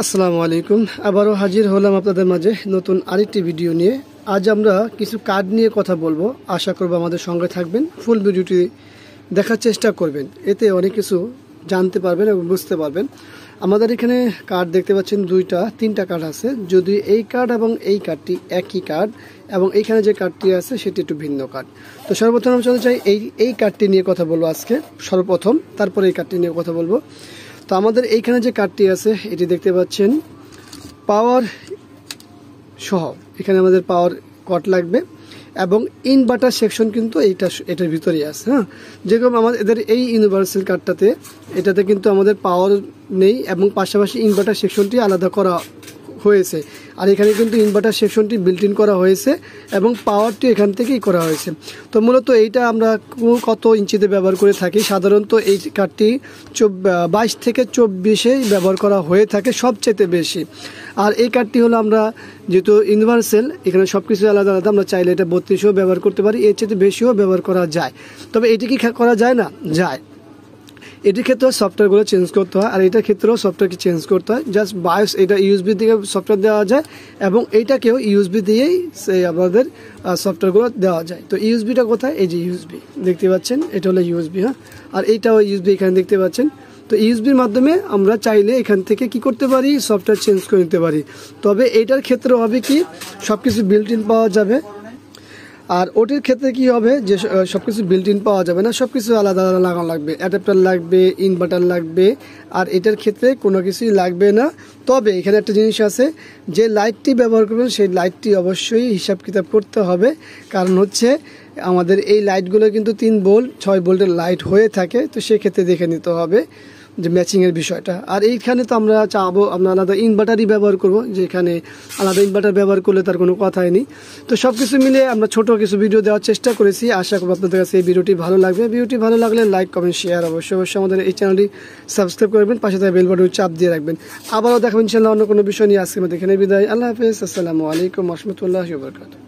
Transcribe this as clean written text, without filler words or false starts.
আসসালামু আলাইকুম। আবারও হাজির হলাম আপনাদের মাঝে নতুন আরেকটি ভিডিও নিয়ে। আজ আমরা কিছু কার্ড নিয়ে কথা বলবো। আশা করব আমাদের সঙ্গে থাকবেন, ফুল ভিডিওটি দেখার চেষ্টা করবেন। এতে অনেক কিছু জানতে পারবেন এবং বুঝতে পারবেন। আমাদের এখানে কার্ড দেখতে পাচ্ছেন, তিনটা কার্ড আছে। যদি এই কার্ড এবং এই কার্ডটি একই কার্ড এবং এইখানে যে কার্ডটি আছে সেটি একটু ভিন্ন কার্ড। তো সর্বপ্রথম আমি চলে চাই এই কার্ডটি নিয়ে কথা বলবো আজকে সর্বপ্রথম, তারপরে এই কার্ডটি নিয়ে কথা বলবো। তো আমাদের এইখানে যে কার্ডটি আছে এটি দেখতে পাচ্ছেন পাওয়ার সহ। এখানে আমাদের পাওয়ার কট লাগবে এবং ইনভার্টার সেকশন কিন্তু এটার ভিতরেই আছে। হ্যাঁ, যেরকম আমাদের এই ইউনিভার্সাল কার্ডটাতে এটাতে কিন্তু আমাদের পাওয়ার নেই এবং পাশাপাশি ইনভার্টার সেকশনটি আলাদা করা হয়েছে। আর এখানে কিন্তু ইনভার্টার সেকশনটি বিল্ট ইন করা হয়েছে এবং পাওয়ারটি এখান থেকেই করা হয়েছে। তো মূলত এইটা আমরা কত ইঞ্চিতে ব্যবহার করে থাকি, সাধারণত এই কার্ডটি 22 থেকে 24 ব্যবহার করা হয়ে থাকে সবচেয়ে বেশি। আর এই কার্ডটি হলো আমরা যেহেতু ইউনিভার্সাল, এখানে সব কিছু আলাদা আলাদা, আমরা চাইলে এটা 32ও ব্যবহার করতে পারি, এর চেয়ে বেশিও ব্যবহার করা যায়। তবে এটি কি করা যায় না? যায়। এটির ক্ষেত্রেও সফটওয়্যারগুলো চেঞ্জ করতে হয়, আর এটার ক্ষেত্রেও সফটওয়্যারকে চেঞ্জ করতে হয়। জাস্ট বায়োস এটা ইউএসবি থেকে সফটওয়্যার দেওয়া যায় এবং এইটাকেও ইউএসবি দিয়েই আমাদের সফটওয়্যারগুলো দেওয়া যায়। তো ইউএসবিটা কোথায়? এই যে ইউএসবি দেখতে পাচ্ছেন, এটা হলো ইউএসবি। হ্যাঁ, আর এইটাও ইউএসবি এখানে দেখতে পাচ্ছেন। তো ইউএসবির মাধ্যমে আমরা চাইলে এখান থেকে কি করতে পারি, সফটওয়্যার চেঞ্জ করে নিতে পারি। তবে এইটার ক্ষেত্রে হবে কি, সব কিছু বিল্ট ইন পাওয়া যাবে। আর ওটির ক্ষেত্রে কি হবে যে সব কিছু বিল্ট ইন পাওয়া যাবে না, সব কিছু আলাদা আলাদা লাগানো লাগবে, অ্যাডাপ্টার লাগবে, ইনভার্টার লাগবে। আর এটার ক্ষেত্রে কোনো কিছুই লাগবে না। তবে এখানে একটা জিনিস আছে, যে লাইটটি ব্যবহার করবেন সেই লাইটটি অবশ্যই হিসাব কিতাব করতে হবে। কারণ হচ্ছে আমাদের এই লাইটগুলো কিন্তু 3 ভোল্ট 6 ভোল্টের লাইট হয়ে থাকে। তো সেক্ষেত্রে দেখে নিতে হবে যে ম্যাচিংয়ের বিষয়টা। আর এইখানে তো আমরা চাবো আমরা আলাদা ইনভার্টারই ব্যবহার করব, যেখানে আলাদা ইনভার্টার ব্যবহার করলে তার কোনো কথাই নেই। তো সব কিছু মিলে আমরা ছোট কিছু ভিডিও দেওয়ার চেষ্টা করেছি। আশা করব আপনাদের কাছে এই ভিডিওটি ভালো লাগবে। ভিডিওটি ভালো লাগলে লাইক, কমেন্ট, শেয়ার অবশ্যই আমাদের এই চ্যানেলটি সাবস্ক্রাইব করবেন, পাশে থাকা বেল বাটন চাপ দিয়ে রাখবেন। আবারও দেখাবেন ইনশাআল্লাহ অন্য কোনো বিষয় নিয়ে। আজকে আমাদের এখানে বিদায়। আল্লাহ হাফেজ। আসসালামু আলাইকুম ওয়া রাহমাতুল্লাহি ওয়া বারাকাতুহু।